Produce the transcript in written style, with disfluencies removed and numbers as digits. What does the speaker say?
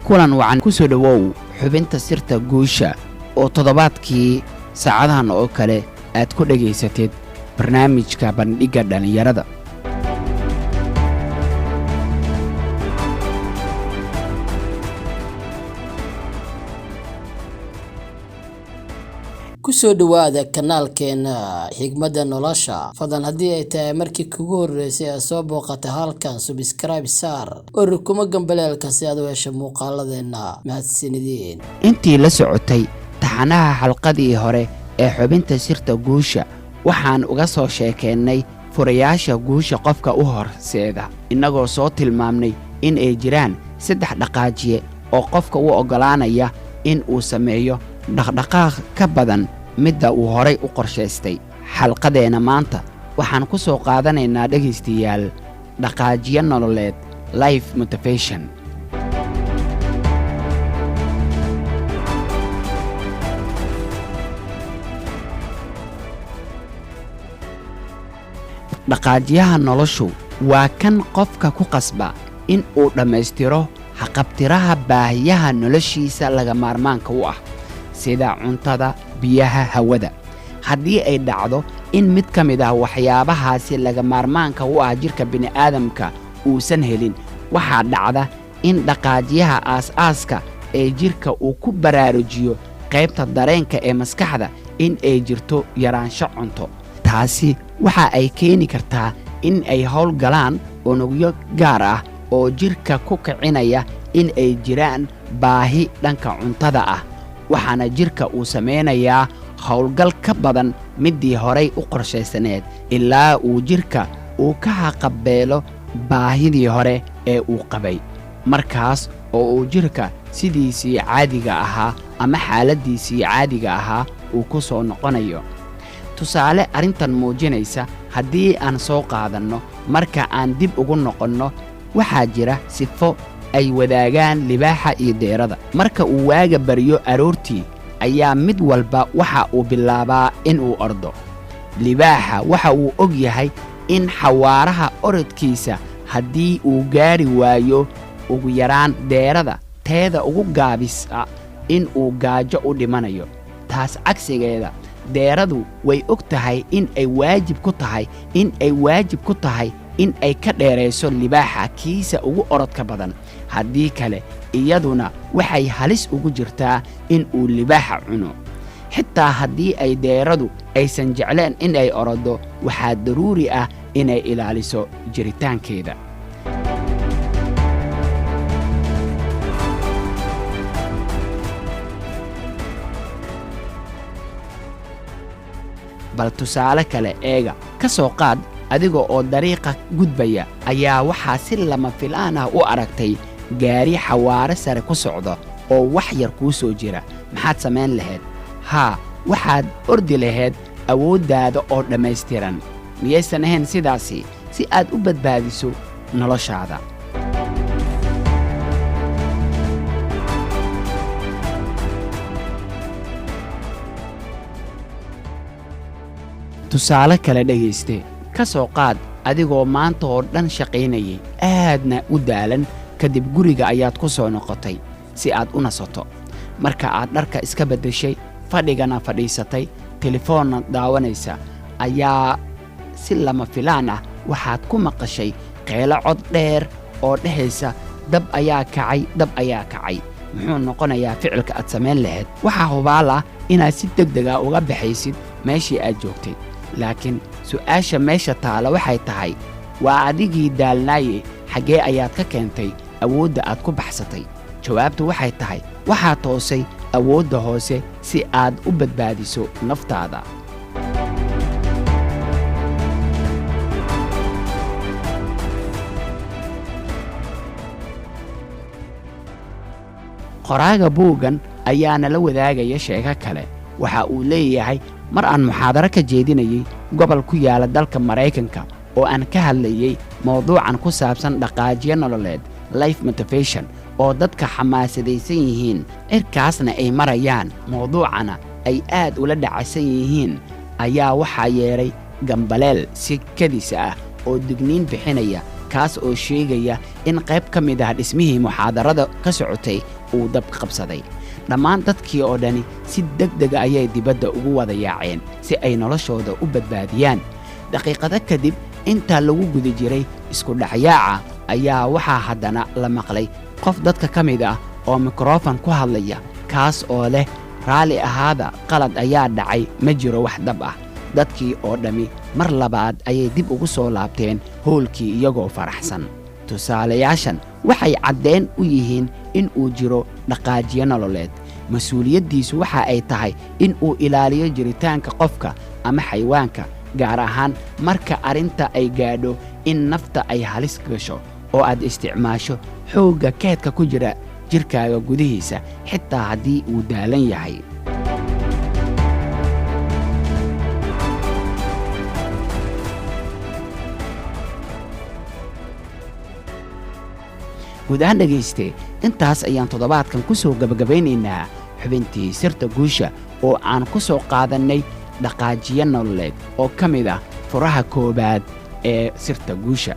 kulan wacan ku soo dhawow xubinta sirta guusha oo toddobaadkii saacadahan oo kale aad ku dhageysatid barnaamijka bandhigga dhalinyarada. kusoo dhawaada kanaalkeena xigmadda nolosha. fadlan haddii ay tahay markii kugu horeysay aad soo booqatay halkan, subscribe saar oo rukuma gambaleelka si aad u hesho muuqaaladeena. mahadsanidin. intii la socotay taxanaha xalqadii hore ee xubinta sirta guusha waxaan uga soo sheekeennay furayaasha guusha qofka u horseeda, innagoo soo tilmaamnay in ay jiraan 3 dhaqaajiye oo qofka u oggolaanaya in uu sameeyo dhaqdhaqaaq ka badan midda uu horay u qorshaystay. xalqadeena maanta waxaan ku soo qaadanaynaa dhegaystayaal dhaqaajiye nololeed, life motivation. dhaqaajiyaha noloshu waa kan qofka ku qasba in uu dhammaystiro haqabtiraha baahiyaha noloshiisa laga maarmaanka u ah, sida cuntada, biyaha, hawada. haddii ay dhacdo in mid ka mid ah waxyaabahaasi laga maarmaanka u ah jirka bini'aadamka uusan helin, waxaa dhacda in dhaqaajiyaha aas-aaska ee jirka uu ku baraarujiyo qaybta dareenka ee maskaxda in ay jirto yaraansho cunto. taasi waxa ay keeni kartaa in ay howl galaan unugyo gaar ah oo jirka ku kicinaya in ay jiraan baahi dhanka cuntada ah, waxaana jirka uu samaynayaa howlgal ka badan middii horay u qorshaysaneed ilaa uu jirka uu ka haqabeelo baahidii hore ee uu qabay. markaas oo uu jirka sidiisii caadiga ahaa ama xaaladdiisii caadiga ahaa uu ku soo noqonayo. tusaale arrintan muujinaysa haddii aan soo qaadanno marka aan dib ugu noqonno, waxaa jira sifo ay wadaagaan libaaxa iyo deerada. marka uu waaga baryo aroortii ayaa mid walba waxa uu bilaabaa in uu ordo. libaaxa waxa uu og yahay in xawaaraha orodkiisa haddii uu gaari waayo ugu yaraan deerada teeda ugu gaabisa in uu gaajo u dhimanayo. taas cagsigeeda, deeradu way og tahay in ay waajib ku tahay in ay ka dheerayso libaaxa kiisa ugu orodka badan. haddii kale iyaduna waxay halis ugu jirtaa in uu libaaxa cuno. xitaa haddii ay deeradu aysan jecleen in ay oroddo, waxaa daruuri ah inay ilaaliso jiritaankeeda. bal tusaale kale eega, ka soo qaad adiga oo dariiqa gudbaya ayaa waxaa si lama filaan ah u aragtay gaari xawaare sare ku socda oo wax yar kuu soo jira. maxaad samayn lahayd? waxaad ordi lahayd awooddaada oo dhammaystiran. miyaysan ahayn sidaasi si aad u badbaadiso noloshaada? tusaale kale dhegayste, ka soo qaad adigoo maanta oo dhan shaqaynayay, aadna u daalan, kadib guriga ayaad ku soo noqotay si aad u nasato. marka aad dharka iska beddeshay, fadhigana fadhiisatay, telefoonna daawanaysa, ayaa si lama filaan ah waxaad ku maqashay qeelo cod dheer oo dhehaysa dab ayaa kacay. muxuu noqonayaa ficilka aad samayn lahayd? waxaa hubaal ah inaad si degdega uga baxaysid meeshii aad joogtay. laakiin su'aasha meesha taala waxay tahay, waa adigii daalnaaye xaggee ayaad ka keentay awoodda aad ku baxsatay? jawaabtu waxay tahay, waxaa toosay awoodda hoose si aad u badbaadiso naftaada. qoraaga buuggan ayaana la wadaagaya sheeko kale. waxa uu leeyahay, mar aan muxaadaro ka jeedinayay gobol ku yaala dalka Maraykanka oo aan ka hadlayay mawduucan ku saabsan dhaqaajiye nololeed, life motivation, oo dadka xamaasadaysan yihiin, cirkaasna ay marayaan, mawduucana ay aad ula dhacaysan yihiin, ayaa waxaa yeeray gambaleel si kadis ah oo digniin bixinaya kaas oo sheegaya in qayb ka mid ah dhismihii muxaadarada ka socotay uu dab qabsaday. dhammaan dadkii oo dhani si degdeg ayay dibadda ugu wada yaaceen si ay noloshooda u badbaadiyaan. daqiiqado kadib inta lagu guda jiray isku dhacyaaca ayaa waxaa haddana la maqlay qof dadka ka mid ah oo mikrofon ku hadlaya kaas oo leh raali ahaada qalad ayaa dhacay ma jiro wax dab ah. dadkii oo dhammi mar labaad ayay dib ugu soo laabteen howlkii iyagoo faraxsan. tusaalayaashan waxay caddeen u yihiin in uu jiro dhaqaajiyo nololeed. mas-uuliyaddiisu waxa ay tahay in uu ilaaliyo jiritaanka qofka ama xayawaanka, gaar ahaan marka arrinta ay gaadho in nafta ay halis gasho oo aad isticmaasho xoogga keedka ku jira jirkaaga gudihiisa xitaa haddii uu daalan yahay. guud ahaan dhegayste, intaas ayaan toddobaadkan ku soo gabagabaynaynaa xubintii sirta guusha oo aan ku soo qaadannay dhaqaajiyo nololeed oo ka mid ah furaha koowaad ee sirta guusha.